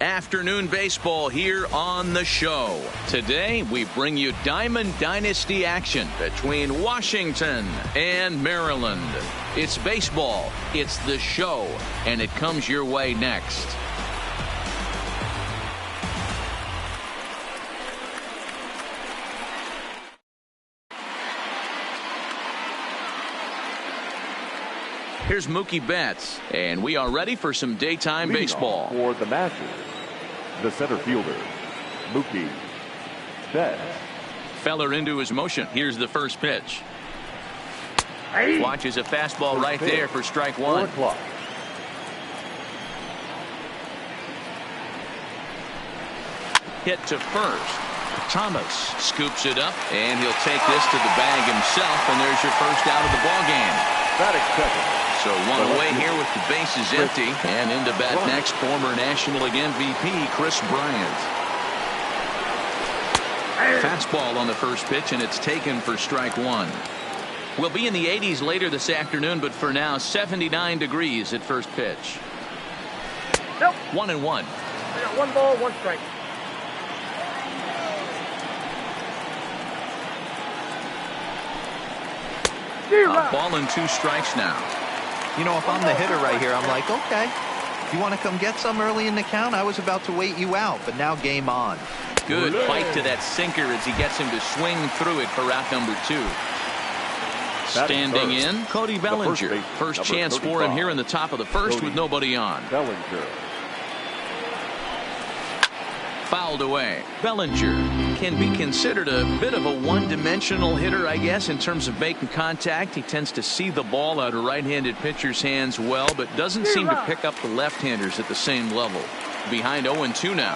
Afternoon baseball here on the show. Today we bring you Diamond Dynasty action between Washington and Maryland. It's baseball, it's the show, and it comes your way next. Here's Mookie Betts, and we are ready for some daytime baseball. For the Masters, the center fielder, Mookie Betts. Feller into his motion. Here's the first pitch. Watches a fastball right there for strike one. Hit to first. Thomas scoops it up, and he'll take this to the bag himself, and there's your first out of the ball game. Batting second. So one away here with the bases empty, and into bat next, former National League MVP Kris Bryant. Fastball on the first pitch, and it's taken for strike one. We'll be in the 80s later this afternoon, but for now 79 degrees at first pitch. Nope. 1-1. I got one ball, one strike. A ball and two strikes now. You know, if I'm the hitter right here, I'm like, okay, you want to come get some early in the count? I was about to wait you out, but now game on. Good fight to that sinker as he gets him to swing through it for out number two. Standing in, Cody Bellinger. First chance for him here in the top of the first with nobody on. Bellinger. Fouled away. Bellinger can be considered a bit of a one-dimensional hitter, I guess, in terms of making contact. He tends to see the ball out of right-handed pitcher's hands well, but doesn't seem to pick up the left-handers at the same level. Behind 0-2 now.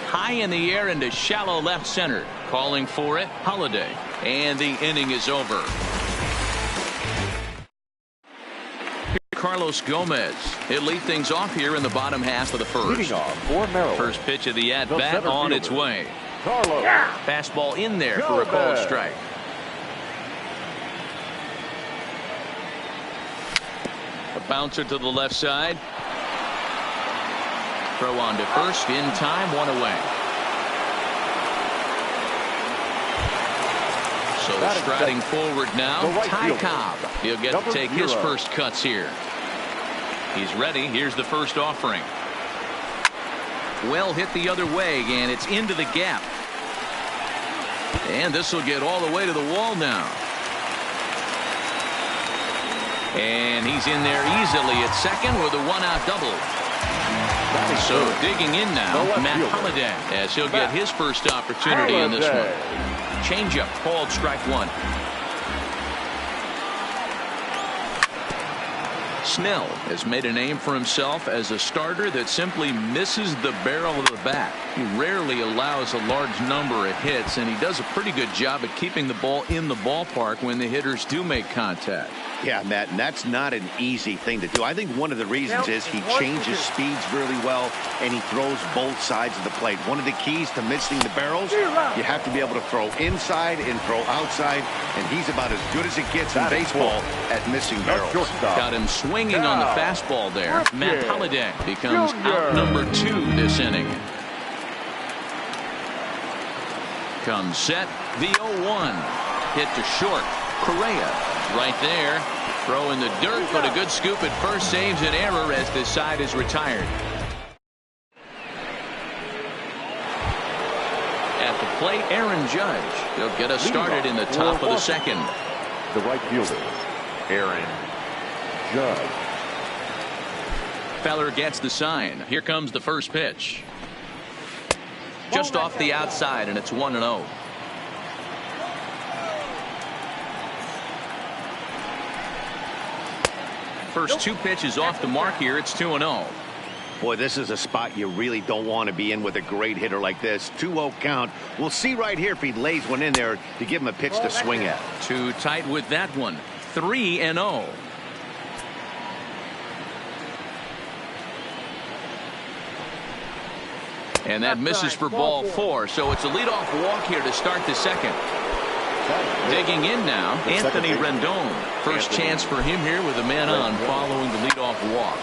High in the air into shallow left center. Calling for it, Holliday. And the inning is over. Carlos Gomez. He'll lead things off here in the bottom half of the first. Leading off for Maryland. First pitch of the at-bat on its way. Carlos. Fastball in there for a called strike. A bouncer to the left side. Throw on to first in time, one away. So striding forward now, Ty Cobb. He'll get to take his first cuts here. He's ready. Here's the first offering. Well hit the other way, and it's into the gap. And this will get all the way to the wall now. And he's in there easily at second with a one-out double. So digging in now, Matt Holliday, as he'll get his first opportunity in this one. Changeup called strike one. Snell has made a name for himself as a starter that simply misses the barrel of the bat. He rarely allows a large number of hits, and he does a pretty good job at keeping the ball in the ballpark when the hitters do make contact. Yeah, Matt, and that's not an easy thing to do. I think one of the reasons is he changes speeds really well, and he throws both sides of the plate. One of the keys to missing the barrels, you have to be able to throw inside and throw outside, and he's about as good as it gets in baseball at missing barrels. Got him swinging on the fastball there. Matt Holliday becomes out number two this inning. Comes set, the 0-1. Hit to short. Correa right there. Throw in the dirt, but a good scoop at first saves an error as this side is retired. At the plate, Aaron Judge. He'll get us started in the top of the second. The right fielder, Aaron Judge. Feller gets the sign. Here comes the first pitch. Just off the outside, and it's 1-0. First two pitches off the mark here. It's 2-0. Boy, this is a spot you really don't want to be in with a great hitter like this. 2-0 count. We'll see right here if he lays one in there to give him a pitch to swing at. Too tight with that one. 3-0. And that misses for ball four. So it's a leadoff walk here to start the second. Digging in now, Anthony Rendon. First chance for him here with a man on following the leadoff walk.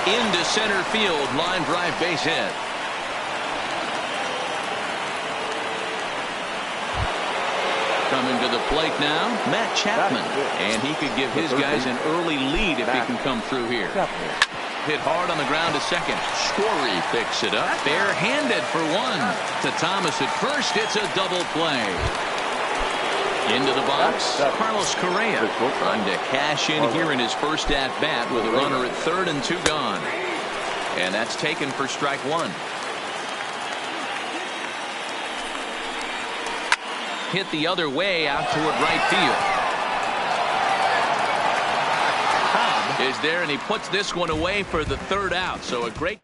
Into center field, line drive base hit. Coming to the plate now, Matt Chapman. And he could give his guys an early lead if he can come through here. Hit hard on the ground to second. Story picks it up. Barehanded for one. To Thomas at first. It's a double play. Into the box, Carlos Correa trying to cash in here in his first at-bat with a runner at third and 2 gone. And that's taken for strike one. Hit the other way out toward right field. Cobb is there, and he puts this one away for the third out. So a great.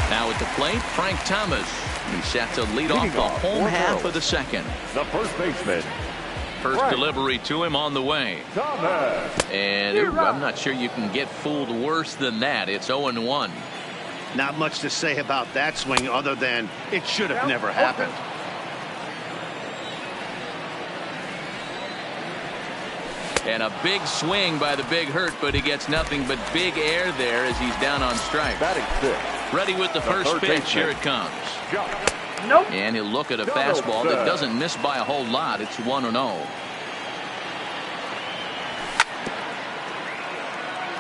Now at the plate, Frank Thomas. He sets to lead off the home half of the second. The first baseman. First delivery to him on the way. Thomas. And I'm not sure you can get fooled worse than that. It's 0-1. Not much to say about that swing other than it should have never happened. And a big swing by the Big Hurt, but he gets nothing but big air there as he's down on strike. Batting fifth. Ready with the first pitch. Here it comes. Nope. And he'll look at a fastball that doesn't miss by a whole lot. It's 1-0.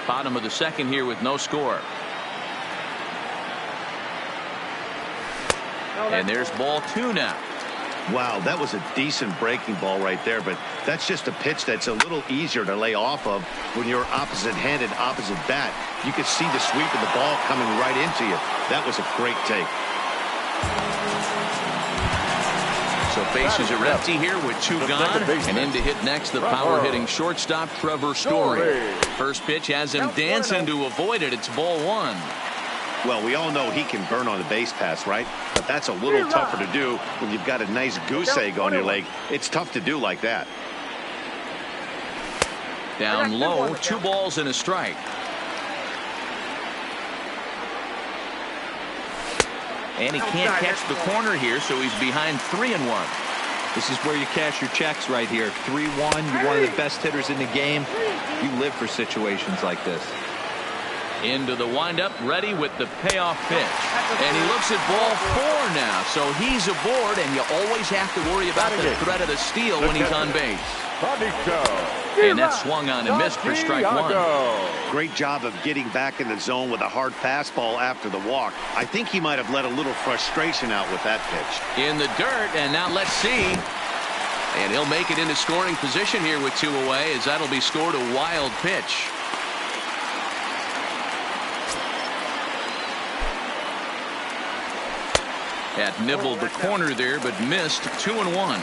Bottom of the second here with no score. And there's ball 2 now. Wow, that was a decent breaking ball right there, but that's just a pitch that's a little easier to lay off of when you're opposite-handed, opposite bat. You could see the sweep of the ball coming right into you. That was a great take. So bases are empty here with 2 gone, and in to hit next the power-hitting shortstop Trevor Story. First pitch has him dancing to avoid it. It's ball 1. Well, we all know he can burn on the base pass, right? But that's a little tougher to do when you've got a nice goose egg on your leg. It's tough to do like that. Down low, 2 balls and a strike. And he can't catch the corner here, so he's behind 3-1. This is where you cash your checks right here. 3-1. You're one of the best hitters in the game. You live for situations like this. Into the windup, ready with the payoff pitch. And he looks at ball 4 now. So he's aboard, and you always have to worry about the threat of the steal when he's on base. And that swung on and missed for strike 1. Great job of getting back in the zone with a hard fastball after the walk. I think he might have let a little frustration out with that pitch. In the dirt, and now let's see. And he'll make it into scoring position here with 2 away, as that'll be scored a wild pitch. Had nibbled the corner there, but missed. 2-1.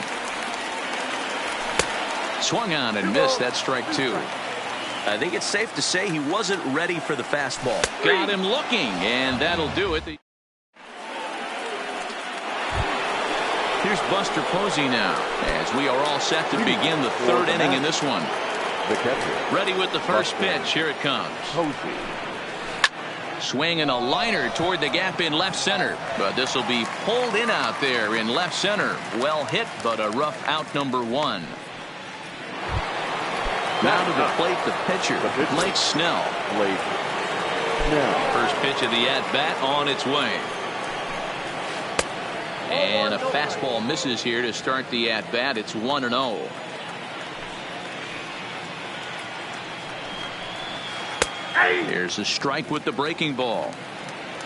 Swung on and missed. That strike 2. I think it's safe to say he wasn't ready for the fastball. Got him looking, and that'll do it. Here's Buster Posey now, as we are all set to begin the 3rd inning in this one. The catcher. Ready with the first pitch. Here it comes. Posey. Swinging a liner toward the gap in left center, but this will be pulled in out there in left center. Well hit, but a rough out, number 1. Now to the plate, the pitcher, Blake Snell. First pitch of the at-bat on its way. And a fastball misses here to start the at-bat. It's 1-0. Here's a strike with the breaking ball.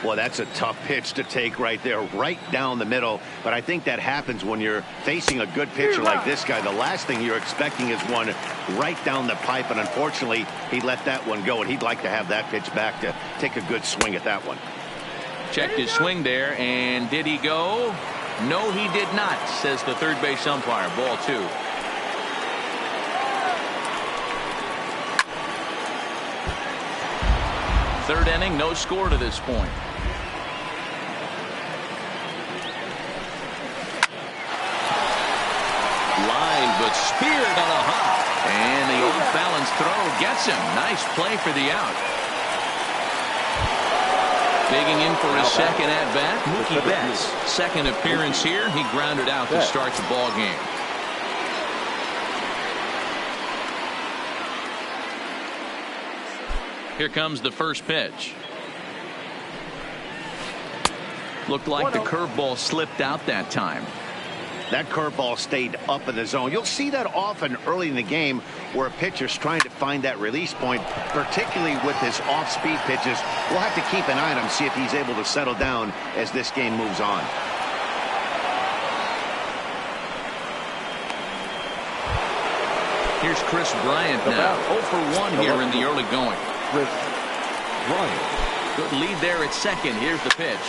Well, that's a tough pitch to take right there, right down the middle. But I think that happens when you're facing a good pitcher like this guy. The last thing you're expecting is one right down the pipe. And unfortunately, he let that one go. And he'd like to have that pitch back to take a good swing at that one. Checked his swing there. And did he go? No, he did not, says the third base umpire. Ball 2. Third inning, no score to this point. Line, but speared on a hop. And the off-balance throw gets him. Nice play for the out. Digging in for his second at bat, Mookie Betts. Second appearance here. He grounded out to start the ball game. Here comes the first pitch. Looked like the curveball slipped out that time. That curveball stayed up in the zone. You'll see that often early in the game where a pitcher's trying to find that release point, particularly with his off-speed pitches. We'll have to keep an eye on him, see if he's able to settle down as this game moves on. Here's Chris Bryant now. 0 for 1 here in the early going. Chris Bryant. Good lead there at second. Here's the pitch.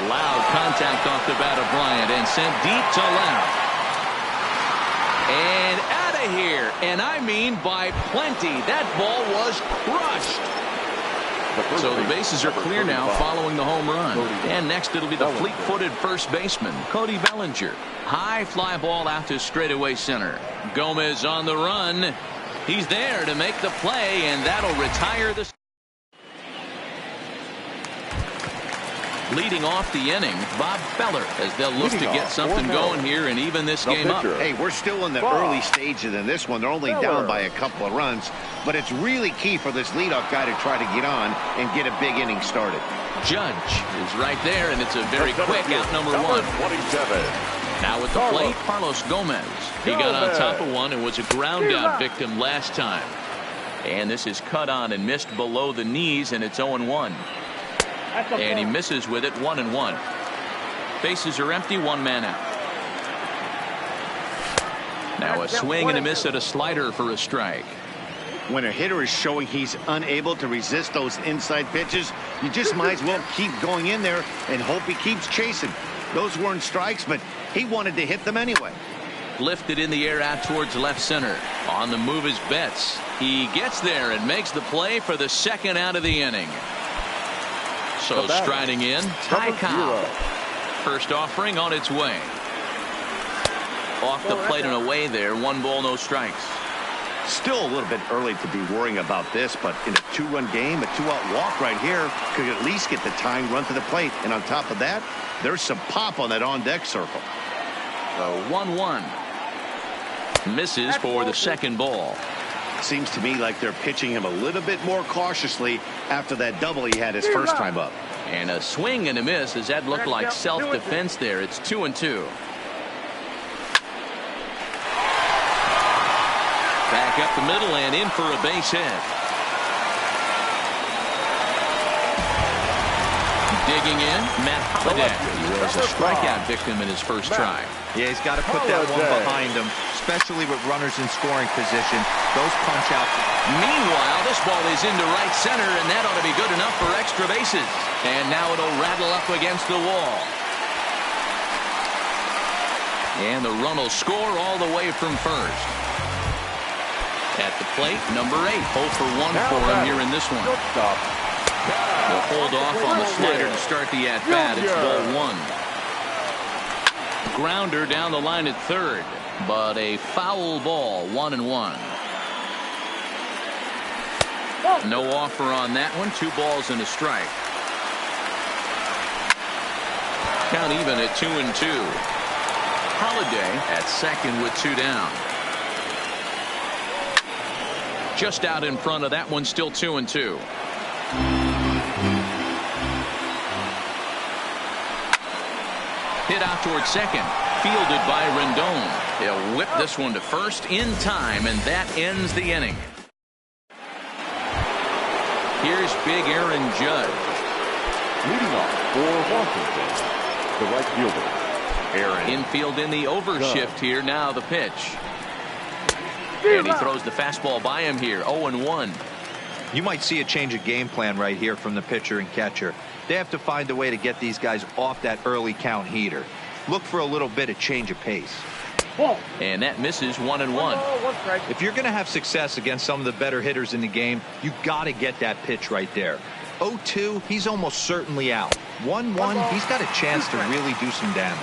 Loud contact off the bat of Bryant and sent deep to left. And out of here. And I mean by plenty. That ball was crushed. So the bases are clear now following the home run. And next it'll be the fleet-footed first baseman, Cody Bellinger. High fly ball out to straightaway center. Gomez on the run. He's there to make the play, and that'll retire the... Leading off the inning, Bob Feller, as they'll look to get something going here and even this game up. Hey, we're still in the early stages in this one. They're only down by a couple of runs, but it's really key for this leadoff guy to try to get on and get a big inning started. Judge is right there, and it's a very quick out number 1. 27. Now at the plate, Carlos Gomez. He got on top of one and was a ground out victim last time. And this is cut on and missed below the knees, and it's 0-1. And he misses with it, 1-1. Bases are empty, 1 man out. Now a swing and a miss at a slider for a strike. When a hitter is showing he's unable to resist those inside pitches, you just might as well keep going in there and hope he keeps chasing. Those weren't strikes, but he wanted to hit them anyway. Lifted in the air out towards left center. On the move is Betts. He gets there and makes the play for the second out of the inning. So striding in, Ty Cobb. First offering on its way. Off the plate and away there. 1 ball, no strikes. Still a little bit early to be worrying about this, but in a 2-run game, a 2-out walk right here could at least get the tying run to the plate. And on top of that, there's some pop on that on-deck circle. So 1-1. Misses for the second ball. Seems to me like they're pitching him a little bit more cautiously after that double he had his first time up. And a swing and a miss, as that looked like self-defense there. It's 2-2. Back up the middle and in for a base hit. Digging in, Matt Holliday. He was a strikeout victim in his first try. Yeah, he's got to put that one behind him, especially with runners in scoring position. Those punch outs. Meanwhile, this ball is into right center, and that ought to be good enough for extra bases. And now it'll rattle up against the wall. And the run will score all the way from first. At the plate, number 8. 0 for 1 for him here in this one. They'll hold off on the slider to start the at-bat. It's ball 1. Grounder down the line at third, but a foul ball, 1-1. No offer on that one. 2 balls and a strike. Count even at 2-2. Holliday at second with 2 down. Just out in front of that one, still 2-2. Hit out towards second. Fielded by Rendon. He'll whip this one to first in time, and that ends the inning. Here's big Aaron Judge. Leading off for Washington, the right fielder, Aaron. Infield in the overshift here. Now the pitch. And he throws the fastball by him here. 0-1. You might see a change of game plan right here from the pitcher and catcher. They have to find a way to get these guys off that early count heater. Look for a little bit of change of pace. And that misses 1-1. If you're going to have success against some of the better hitters in the game, you got to get that pitch right there. 0-2, he's almost certainly out. 1-1, he's got a chance to really do some damage.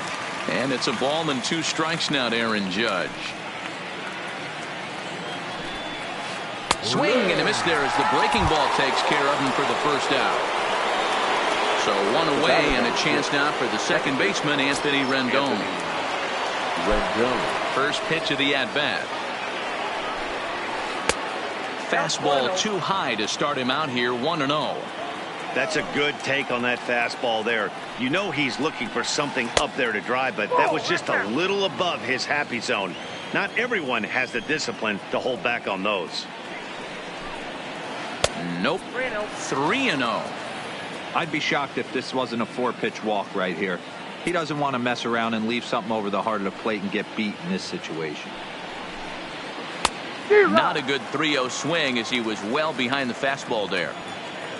And it's a ball and 2 strikes now to Aaron Judge. Swing and a miss there as the breaking ball takes care of him for the first out. So one away and a chance now for the second baseman, Anthony Rendon. First pitch of the at-bat. Fastball too high to start him out here, 1-0. That's a good take on that fastball there. You know he's looking for something up there to drive, but that was just a little above his happy zone. Not everyone has the discipline to hold back on those. Nope. 3-0. I'd be shocked if this wasn't a 4-pitch walk right here. He doesn't want to mess around and leave something over the heart of the plate and get beat in this situation. Not a good 3-0 swing as he was well behind the fastball there.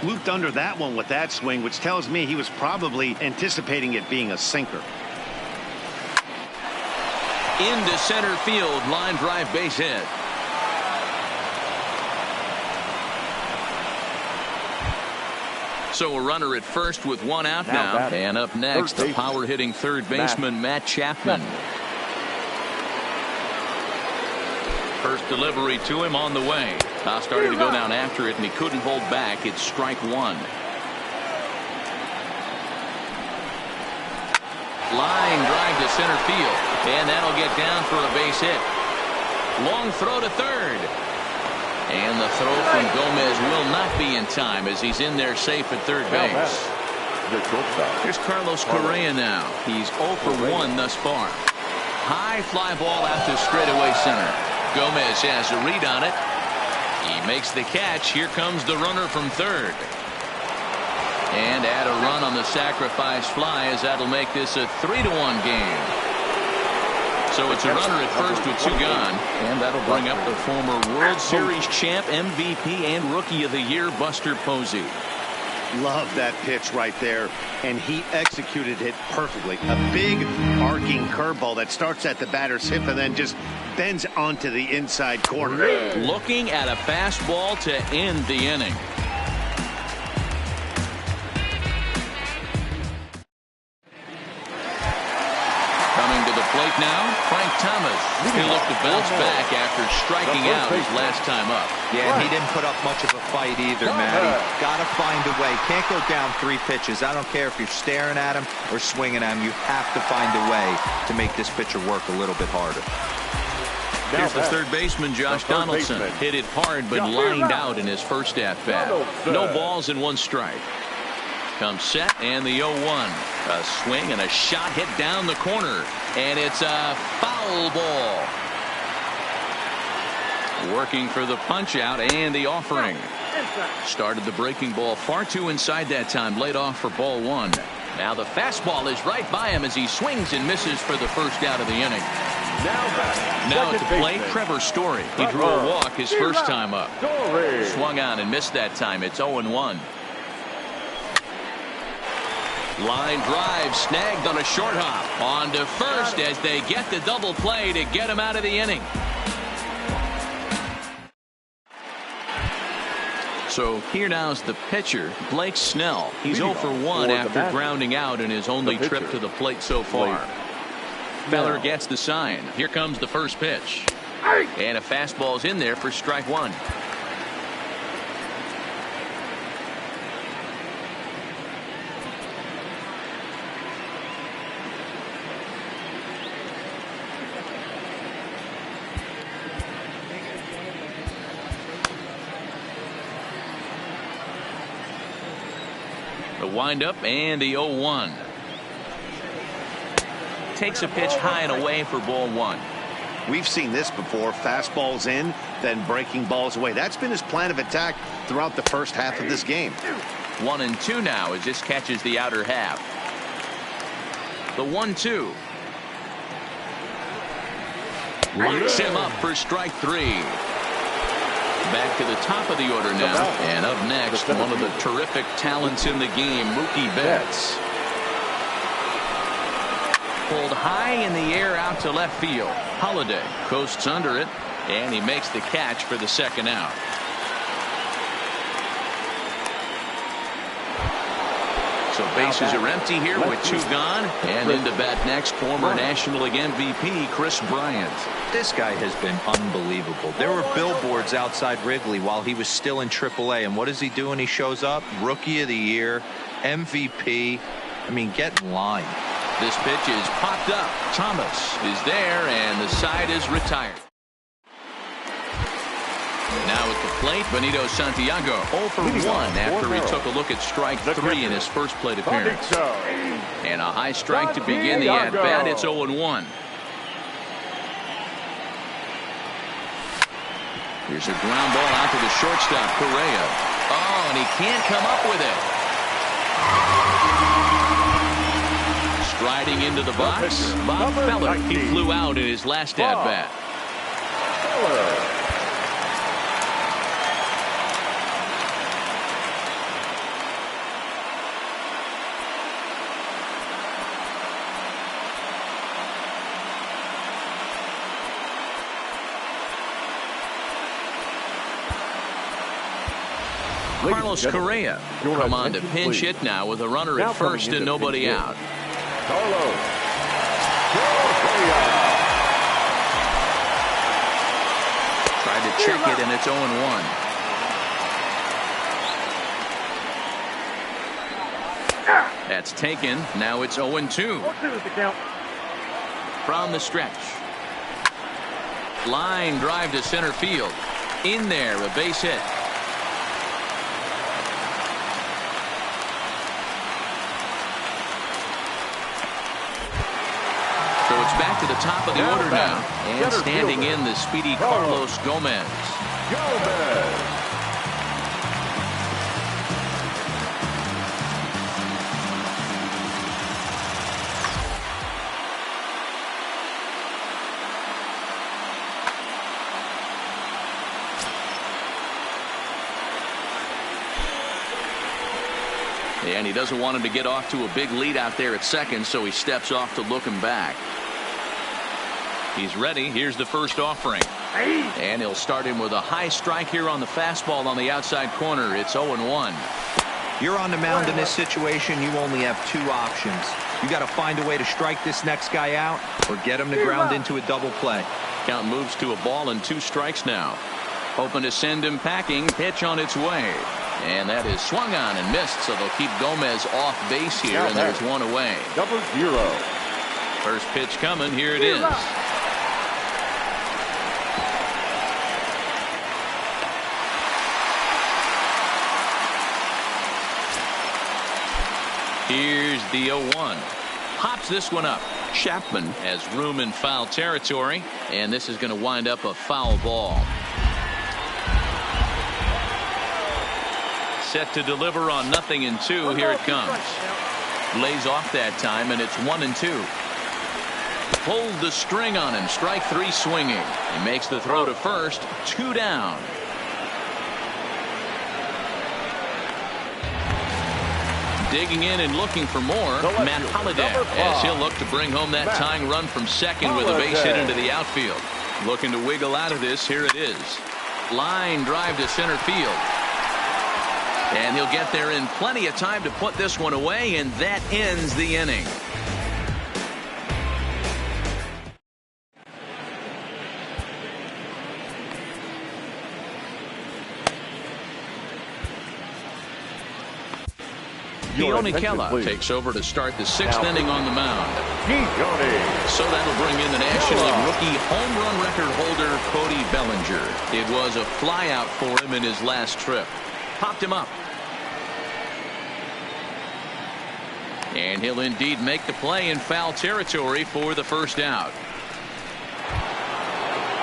Looped under that one with that swing, which tells me he was probably anticipating it being a sinker. Into center field, line drive, base hit. So a runner at first with one out now. And up next, the power hitting third baseman, Matt Chapman. First delivery to him on the way. Now started to go down after it, and he couldn't hold back. It's strike one. Line drive to center field, and that'll get down for a base hit. Long throw to third. And the throw from Gomez will not be in time as he's in there safe at third base. Here's Carlos Correa now. He's 0 for 1 thus far. High fly ball out to straightaway center. Gomez has a read on it. He makes the catch. Here comes the runner from third. And add a run on the sacrifice fly as that'll make this a 3-1 game. So it's a runner at first with 2 gone. And that'll bring up the former World Series champ, MVP, and Rookie of the Year, Buster Posey. Love that pitch right there, and he executed it perfectly. A big arcing curveball that starts at the batter's hip and then just bends onto the inside corner. Looking at a fastball to end the inning. Coming to the plate now, Frank Thomas. He'll look to bounce back after striking out his last time up. Yeah, and he didn't put up much of a fight either, Matty. Got to find a way. Can't go down 3 pitches. I don't care if you're staring at him or swinging at him. You have to find a way to make this pitcher work a little bit harder. Here's the third baseman, Josh Donaldson. Hit it hard, but lined out in his first at-bat. No balls and 1 strike. Comes set, and the 0-1. A swing and a shot hit down the corner. And it's a foul ball. Working for the punch-out and the offering. Started the breaking ball far too inside that time. Laid off for ball 1. Now the fastball is right by him as he swings and misses for the first out of the inning. Now at the plate, Trevor Story. He drew a walk his first time up. Swung on and missed that time. It's 0-1. Line drive snagged on a short hop. On to first as they get the double play to get him out of the inning. So here now's the pitcher, Blake Snell. He's 0 for 1 after grounding out in his only trip to the plate so far. Feller gets the sign. Here comes the first pitch. And a fastball's in there for strike 1. The windup and the 0-1. Takes a pitch high and away for ball 1. We've seen this before. Fastballs in, then breaking balls away. That's been his plan of attack throughout the first half of this game. 1-2 now as this catches the outer half. The 1-2. Locks him up for strike 3. Back to the top of the order now. And up next, one of the terrific talents in the game, Mookie Betts. Pulled high in the air out to left field. Holiday coasts under it, and he makes the catch for the second out. So bases are empty here with 2 gone. And into bat next, former National League MVP Chris Bryant. This guy has been unbelievable. There were billboards outside Wrigley while he was still in AAA. And what is he doing? He shows up, Rookie of the Year. MVP. I mean, get in line. This pitch is popped up. Thomas is there, and the side is retired. Now at the plate, Benito Santiago 0 for 1 after he took a look at strike 3 in his first plate appearance. And a high strike to begin the at-bat. It's 0-1. Here's a ground ball out to the shortstop, Correa. Oh, and he can't come up with it. Striding into the box, Bob Feller. He flew out in his last at-bat. Carlos Correa come on to pinch hit now with a runner at first and nobody out. Carlos Correa. Tried to check it, and it's 0-1. That's taken. Now it's 0-2. From the stretch. Line drive to center field. In there, a base hit. So it's back to the top of the order now. And standing in the speedy Carlos Gomez. And he doesn't want him to get off to a big lead out there at second, so he steps off to look him back. He's ready. Here's the first offering. And he'll start him with a high strike here on the fastball on the outside corner. It's 0-1. You're on the mound in this situation. You only have two options. You got to find a way to strike this next guy out or get him to ground into a double play. Count moves to a ball and 2 strikes now. Hoping to send him packing. Pitch on its way. And that is swung on and missed, so they'll keep Gomez off base here, and there's 1 away. 0. First pitch coming. Here it is. Here's the 0-1. Pops this one up. Chapman has room in foul territory, and this is going to wind up a foul ball. Set to deliver on 0-2. Here it comes. Lays off that time, and it's 1-2. Pulled the string on him. Strike 3 swinging. He makes the throw to first. 2 down. Digging in and looking for more, Matt Holliday, as he'll look to bring home that tying run from second with a base hit into the outfield. Looking to wiggle out of this. Here it is. Line drive to center field. And he'll get there in plenty of time to put this one away, and that ends the inning. Keone Kela takes over to start the 6th inning on the mound. So that'll bring in the National League rookie home run record holder Cody Bellinger. It was a flyout for him in his last trip. Popped him up. And he'll indeed make the play in foul territory for the first out.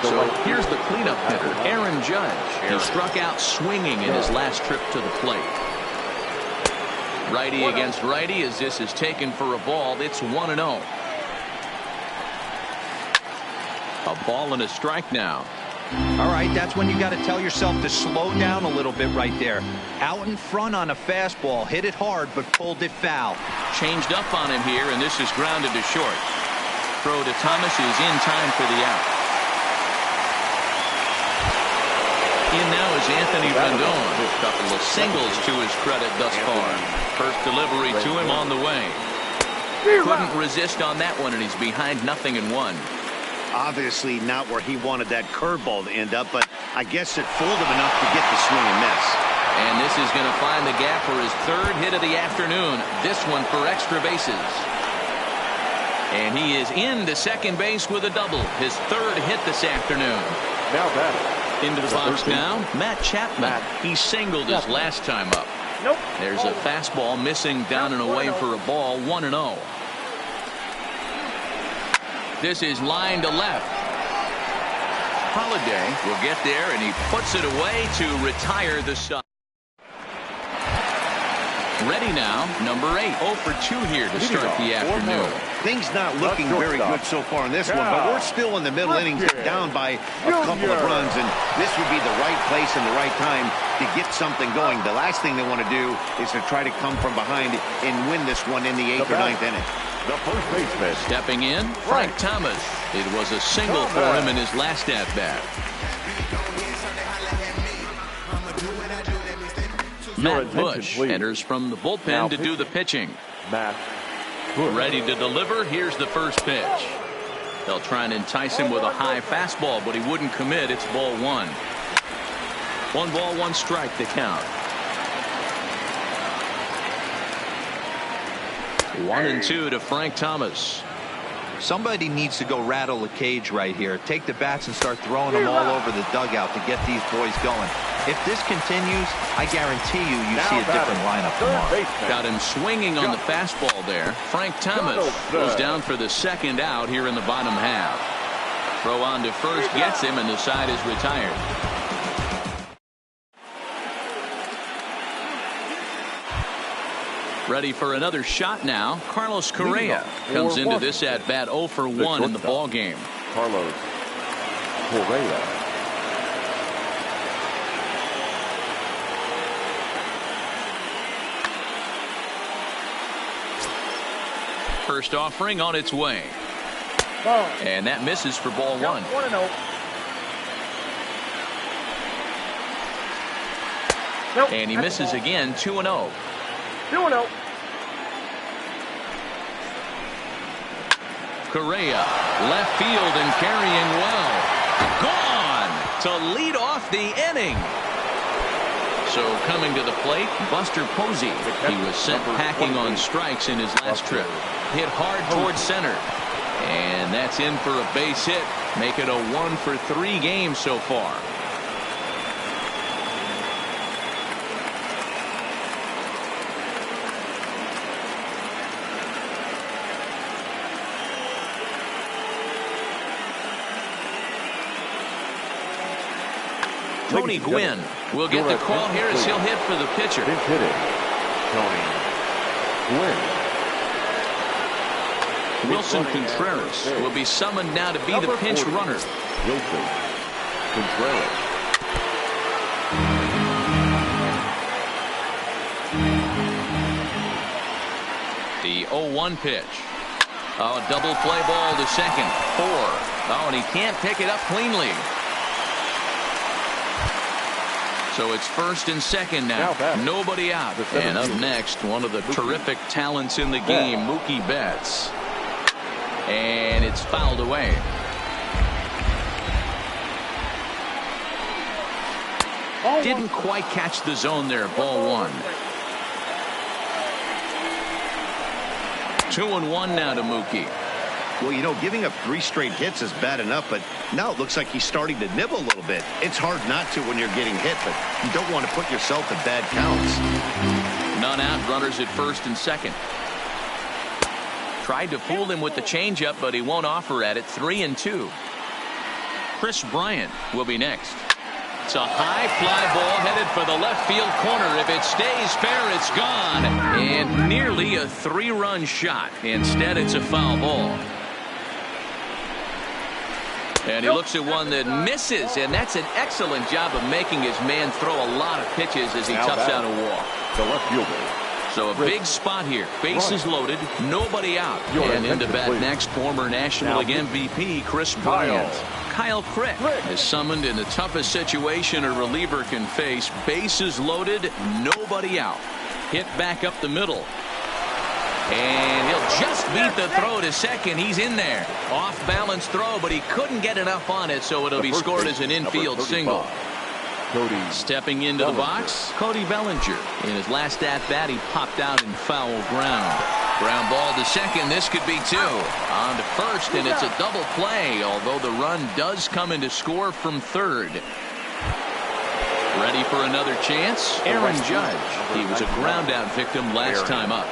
So here's the cleanup hitter, Aaron Judge. He struck out swinging in his last trip to the plate. Righty against righty as this is taken for a ball. It's 1-0. A ball and a strike now. All right, that's when you got to tell yourself to slow down a little bit right there. Out in front on a fastball, hit it hard but pulled it foul. Changed up on him here, and this is grounded to short. Throw to Thomas is in time for the out. In now is Anthony Rendon. A couple of singles to his credit thus far. First delivery to him on the way. Couldn't resist on that one, and he's behind 0-1. Obviously not where he wanted that curveball to end up, but I guess it fooled him enough to get the swing and miss. And this is going to find the gap for his third hit of the afternoon. This one for extra bases. And he is into second base with a double. His third hit this afternoon. Now batting. Into the box now, Matt Chapman. He singled his last time up. Nope. There's a fastball missing down and away for a ball, 1-0. This is line to left. Holiday will get there, and he puts it away to retire the side. Ready now, number 8. 0 for 2 here to start the afternoon. Things not looking very good so far in this one, but we're still in the middle innings, down by a couple of runs, and this would be the right place and the right time to get something going. The last thing they want to do is to try to come from behind and win this one in the 8th or 9th inning. The first baseman. Stepping in, Frank Thomas. It was a single for him in his last at-bat. Matt Bush enters from the bullpen to do the pitching. Matt Ready to deliver. Here's the first pitch. They'll try and entice him with a high fastball, but he wouldn't commit. It's ball 1. 1 ball, 1 strike to count. 1-2 to Frank Thomas. Somebody needs to go rattle the cage right here. Take the bats and start throwing them all over the dugout to get these boys going. If this continues, I guarantee you see a different lineup tomorrow. Got him swinging on the fastball there. Frank Thomas goes down for the second out here in the bottom half. Throw on to first gets him, and the side is retired. Ready for another shot now. Carlos Correa comes into this at bat 0 for 1 in the ball game. Carlos Correa. First offering on its way. And that misses for ball 1. 1-0. And he misses again, 2-0. 2-0. Correa, left field and carrying well. Gone to lead off the inning. So coming to the plate, Buster Posey. He was sent packing on strikes in his last trip. Hit hard towards center. And that's in for a base hit. Make it a 1 for 3 game so far. Tony Gwynn will get the call here as he'll hit for the pitcher. Pinch hitting, Tony Gwynn. Wilson Contreras will be summoned now to be the pinch runner. Wilson Contreras. The 0-1 pitch. Oh, double play ball to second. 4. Oh, and he can't pick it up cleanly. So it's first and second now. Nobody out. And up next, one of the terrific talents in the game, Mookie Betts. And it's fouled away. Didn't quite catch the zone there. Ball 1. 2-1 now to Mookie. Well, you know, giving up 3 straight hits is bad enough, but now it looks like he's starting to nibble a little bit. It's hard not to when you're getting hit, but you don't want to put yourself in bad counts. None out, runners at first and second. Tried to fool him with the changeup, but he won't offer at it. 3-2. Chris Bryant will be next. It's a high fly ball headed for the left field corner. If it stays fair, it's gone. And nearly a 3-run shot. Instead, it's a foul ball. And he looks at one that misses, and that's an excellent job of making his man throw a lot of pitches as he toughs out a walk. The left fielder. So a big spot here. Bases loaded, nobody out. And into bat next, former National League MVP Chris Bryant. Kyle Crick is summoned in the toughest situation a reliever can face. Bases loaded, nobody out. Hit back up the middle. And he'll just beat the throw to second. He's in there. Off balance throw, but he couldn't get enough on it, so it'll be scored as an infield single. Cody. Stepping into the box, Cody Bellinger. In his last at-bat, he popped out in foul ground. Ground ball to second. This could be two. On to first, and it's a double play, although the run does come in to score from third. Ready for another chance? Aaron Judge. He was a ground-out victim last time up.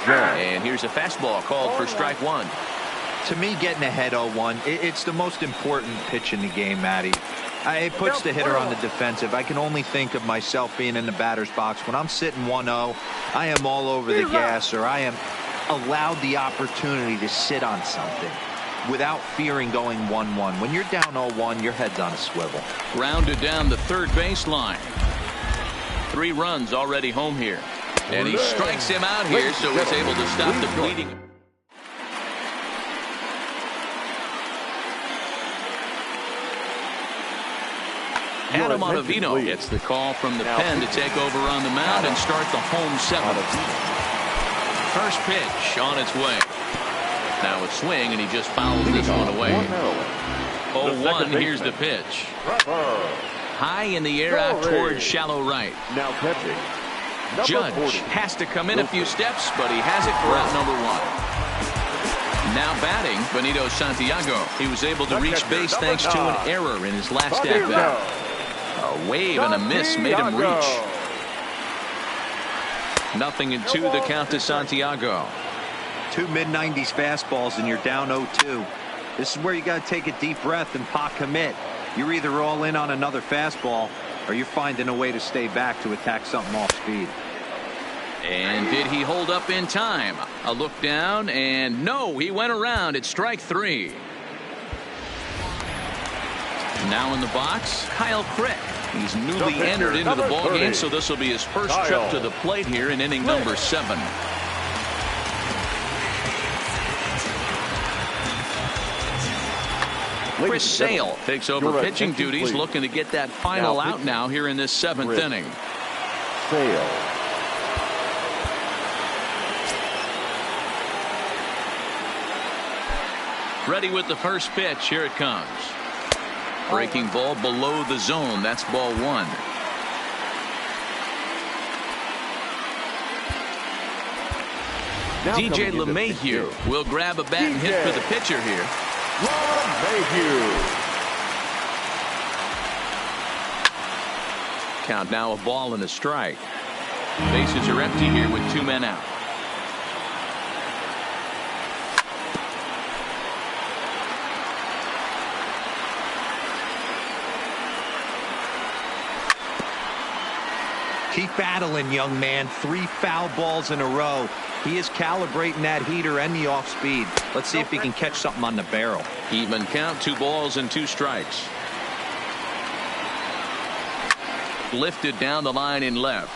And here's a fastball called for strike one. To me, getting ahead 0-1, it's the most important pitch in the game, Matty. It puts the hitter on the defensive. I can only think of myself being in the batter's box. When I'm sitting 1-0, I am all over the gas, or I am allowed the opportunity to sit on something without fearing going 1-1. When you're down 0-1, your head's on a swivel. Grounded down the third baseline. 3 runs already home here. And he strikes him out here, so he's able to stop the bleeding. Adam Ottavino gets the call from the pen to take over on the mound and start the home 7th. First pitch on its way. Now a swing, and he just fouls this one away. 0-1, here's the pitch. High in the air out towards shallow right. Now catching. Judge has to come in a few steps, but he has it for out number 1. Now batting, Benito Santiago. He was able to reach base thanks to an error in his last at-bat. A wave and a miss made him reach. 0-2 the count to Santiago. 2 mid-90s fastballs and you're down 0-2. This is where you got to take a deep breath and pot commit. You're either all in on another fastball or you're finding a way to stay back to attack something off speed. And did he hold up in time? A look down, and no, he went around. It's strike 3. Now in the box, Kyle Crick. He's newly entered into the ballgame, so this will be his first trip to the plate here in inning number 7. Chris Sale takes over pitching duties, looking to get that final out now here in this 7th inning. Sale. Ready with the first pitch. Here it comes. Breaking ball below the zone. That's ball 1. DJ LeMahieu will grab a bat and hit for the pitcher here. LeMahieu. Count now a ball and a strike. Bases are empty here with 2 men out. Keep battling, young man. 3 foul balls in a row. He is calibrating that heater and the off speed. Let's see if he can catch something on the barrel. Even count, 2 balls and 2 strikes. Lifted down the line in left.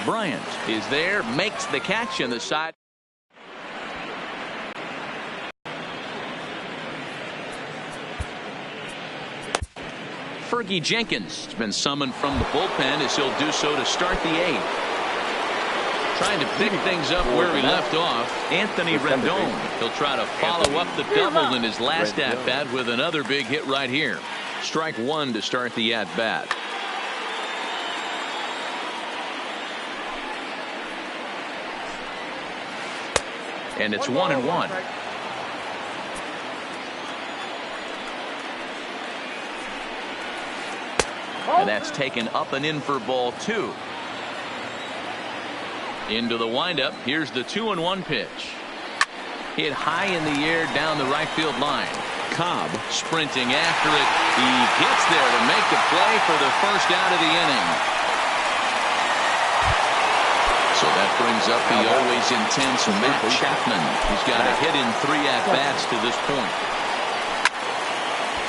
Bryant is there, makes the catch, and the side. Fergie Jenkins has been summoned from the bullpen as he'll do so to start the 8th. Trying to pick things up where he left off, Anthony Rendon. He'll try to follow up the double in his last at-bat with another big hit right here. Strike 1 to start the at-bat. And it's 1-1. And that's taken up and in for ball 2. Into the windup. Here's the 2-1 pitch. Hit high in the air down the right field line. Cobb sprinting after it. He gets there to make the play for the first out of the inning. So that brings up the always intense Matt Chapman. He's got a hit in 3 at-bats to this point.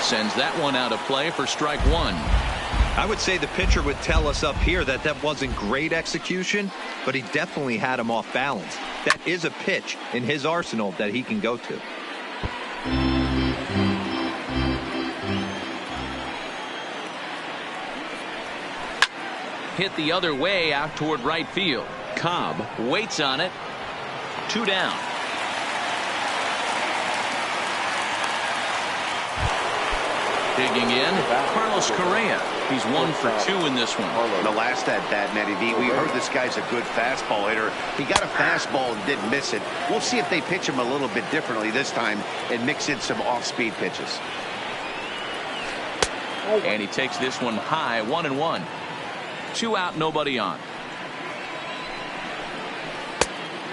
Sends that one out of play for strike 1. I would say the pitcher would tell us up here that that wasn't great execution, but he definitely had him off balance. That is a pitch in his arsenal that he can go to. Hit the other way out toward right field. Cobb waits on it. 2 down. Digging in, Carlos Correa. He's 1 for 2 in this one. The last at bat, Matty V, we heard this guy's a good fastball hitter. He got a fastball and didn't miss it. We'll see if they pitch him a little bit differently this time and mix in some off-speed pitches. And he takes this one high, 1-1. 2 out, nobody on.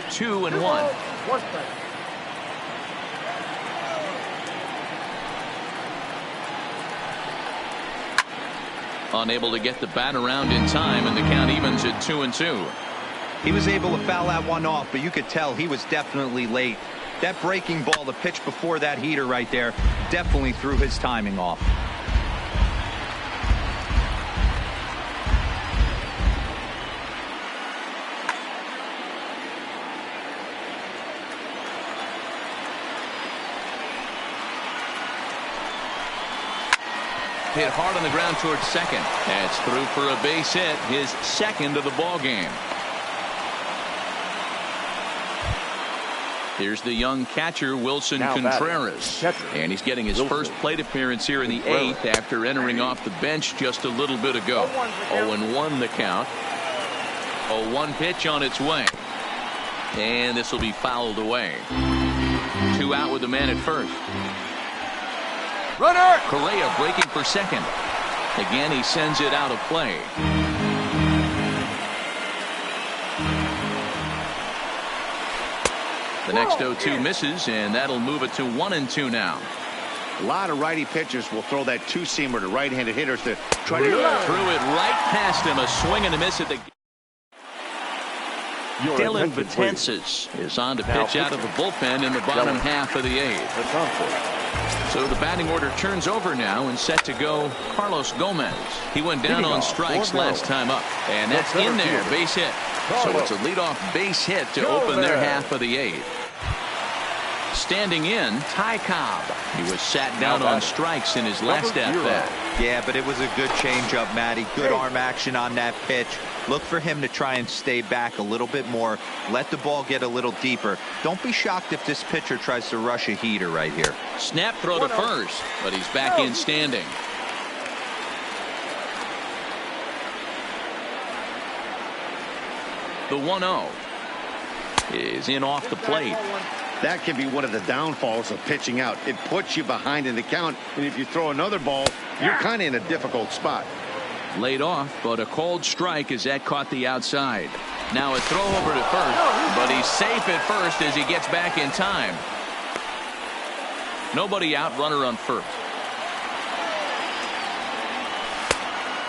2-1. 1 strike. Unable to get the bat around in time, and the count evens at 2-2. He was able to foul that one off, but you could tell he was definitely late. That breaking ball, the pitch before that heater right there, definitely threw his timing off. Hit hard on the ground towards second. That's through for a base hit, his second of the ball game. Here's the young catcher, Wilson Contreras. And he's getting his first plate appearance here in the 8th after entering off the bench just a little bit ago. 0-1 the count. 0-1 pitch on its way. And this will be fouled away. 2 out with the man at first. Runner! Correa breaking for second. Again, he sends it out of play. The next 0-2 misses, and that'll move it to 1-2 now. A lot of righty pitchers will throw that two-seamer to right-handed hitters to try to... Threw it right past him. A swing and a miss at the... Dylan Betances is on to pitch out of the bullpen in the bottom half of the 8th. So the batting order turns over now and set to go Carlos Gomez. He went down on strikes last time up, and that's in there, base hit. So it's a leadoff base hit to open their half of the 8th. Standing in, Ty Cobb. He was sat down on strikes in his last at-bat. Yeah, but it was a good changeup, Matty. Good arm action on that pitch. Look for him to try and stay back a little bit more. Let the ball get a little deeper. Don't be shocked if this pitcher tries to rush a heater right here. Snap throw to first, but he's back in standing. The 1-0 is in off the plate. That can be one of the downfalls of pitching out. It puts you behind in the count, and if you throw another ball, you're kind of in a difficult spot. Laid off, but a cold strike as that caught the outside. Now a throw over to first, but he's safe at first as he gets back in time. Nobody out, runner on first.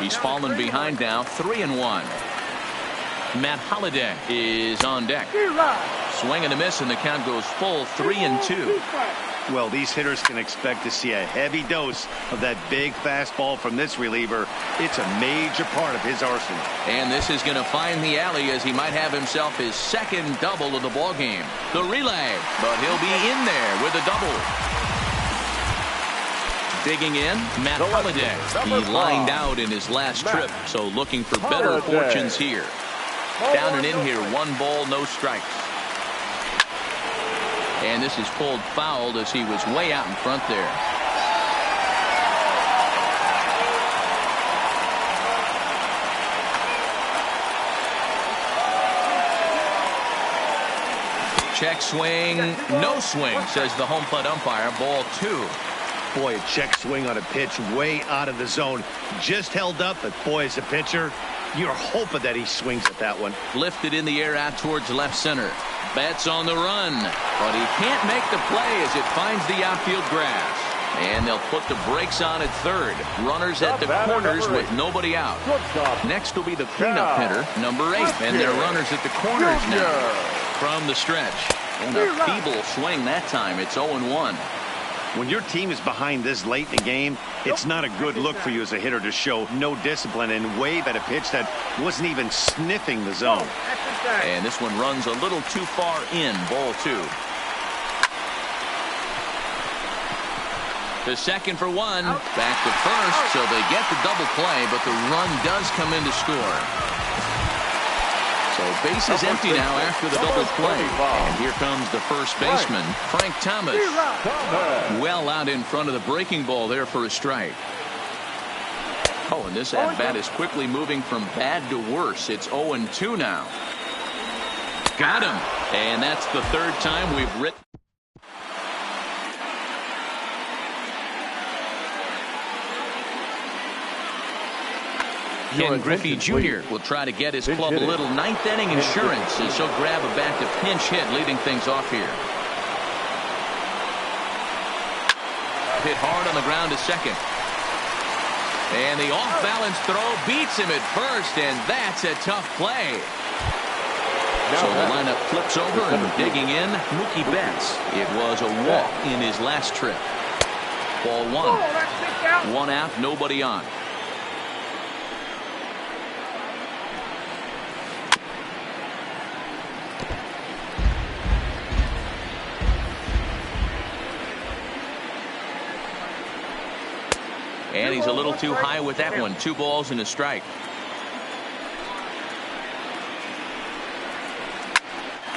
He's fallen behind now, 3-1. Matt Holliday is on deck. Swing and a miss, and the count goes full, 3-2. Well, these hitters can expect to see a heavy dose of that big fastball from this reliever. It's a major part of his arsenal. And this is going to find the alley as he might have himself his second double of the ball game. The relay, but he'll be in there with a double. Digging in, Matt Holliday. He lined out in his last trip, so looking for better fortunes here. Down and in here, 1 ball, no strikes. And this is pulled fouled as he was way out in front there. Check swing, no swing, says the home plate umpire. Ball 2. Boy, a check swing on a pitch way out of the zone. Just held up, but boy, as a pitcher, you're hoping that he swings at that one. Lifted in the air out towards left center. Betts on the run, but he can't make the play as it finds the outfield grass. And they'll put the brakes on at third. Runners at the corners with nobody out. Next will be the cleanup hitter, number 8. And they're runners at the corners now. From the stretch. And a feeble swing that time. It's 0-1. When your team is behind this late in the game, it's not a good look for you as a hitter to show no discipline and wave at a pitch that wasn't even sniffing the zone. And this one runs a little too far in. Ball 2. The second for 1. Back to first, so they get the double play, but the run does come in to score. So So base is empty now after the double play. And here comes the first baseman, Frank Thomas. Well out in front of the breaking ball there for a strike. Oh, and this at-bat is quickly moving from bad to worse. It's 0-2 now. Got him. And that's the third time we've written. Ken Griffey Jr. will try to get his club a little ninth inning insurance as he'll grab a back to pinch hit, leading things off here. Hit hard on the ground to second. And the off-balance throw beats him at first, and that's a tough play. So the lineup flips over, and digging in, Mookie Betts. It was a walk in his last trip. Ball one. 1 out, nobody on. And he's a little too high with that one. 2 balls and a strike.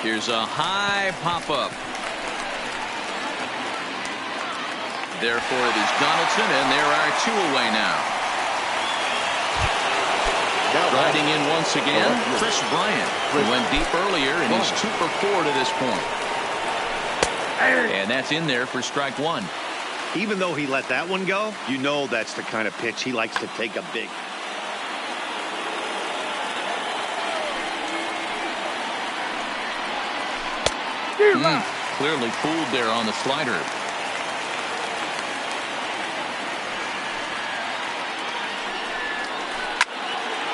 Here's a high pop-up. Therefore, it is Donaldson, and there are 2 away now. Riding in once again, Chris Bryant. He went deep earlier, and he's 2 for 4 to this point. And that's in there for strike 1. Even though he let that one go, you know that's the kind of pitch he likes to take a big. Clearly fooled there on the slider.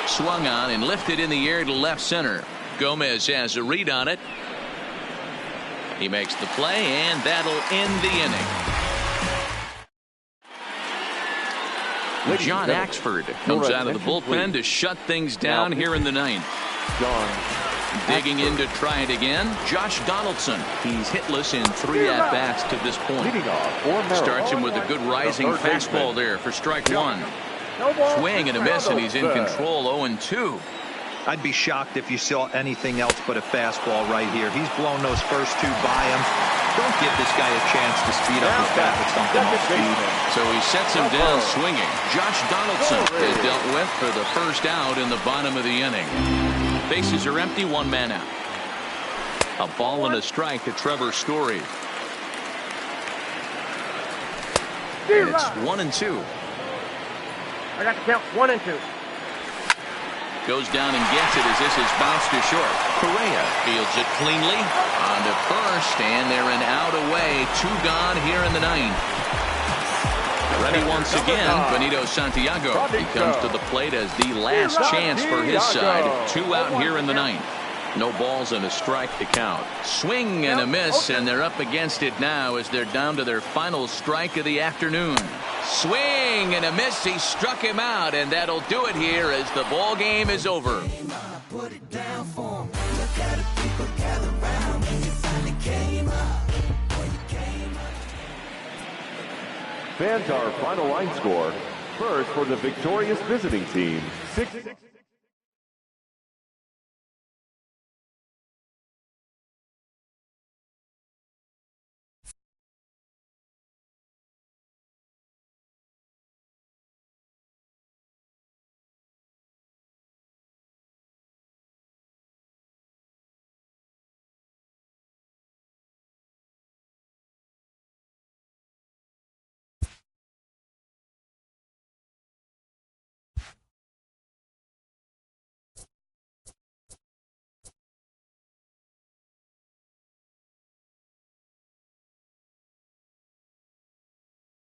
Swung on and lifted in the air to left center. Gomez has a read on it. He makes the play, and that'll end the inning. John Axford comes out of the bullpen to shut things down here in the 9th. Digging in to try it again, Josh Donaldson. He's hitless in 3 at-bats to this point. Starts him with a good rising fastball there for strike 1. Swing and a miss, and he's in control. 0-2. I'd be shocked if you saw anything else but a fastball right here. He's blown those first 2 by him. Don't give this guy a chance to speed up his bat with something off speed. So he sets him down swinging. Josh Donaldson is dealt with for the first out in the bottom of the inning. Bases are empty, 1 man out. A ball and a strike to Trevor Story. And it's 1-2. I got to count 1 and 2. Goes down and gets it as this is bounced to short. Correa fields it cleanly on to first, and they're an out away. 2 gone here in the 9th. Ready once again, Benito Santiago. He comes to the plate as the last chance for his side. 2 out here in the 9th. No balls and a strike to count. Swing and a miss, and they're up against it now as they're down to their final strike of the afternoon. Swing and a miss. He struck him out, and that'll do it here as the ball game is over. Fans, our final line score. First, for the victorious visiting team, 6.